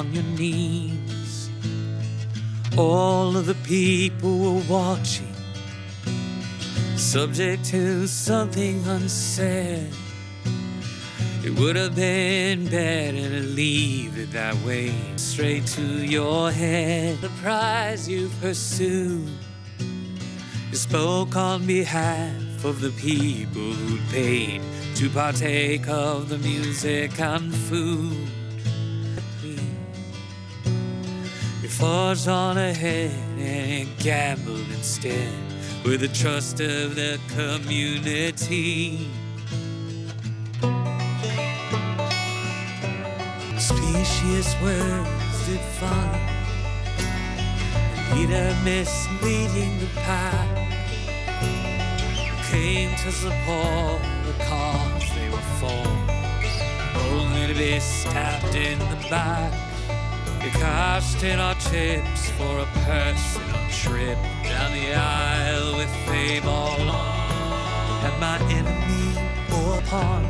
on your knees. All of the people were watching, subject to something unsaid. It would have been better to leave it that way, straight to your head. The prize you pursued, you spoke on behalf of the people who'd paid to partake of the music and food. You forged on ahead and gambled instead with the trust of the community. Specious words did follow, the leader misleading the pack, came to support the cause they were for, only to be stabbed in the back. We cashed in our chips for a personal trip down the aisle with fame all on, and my enemy bore upon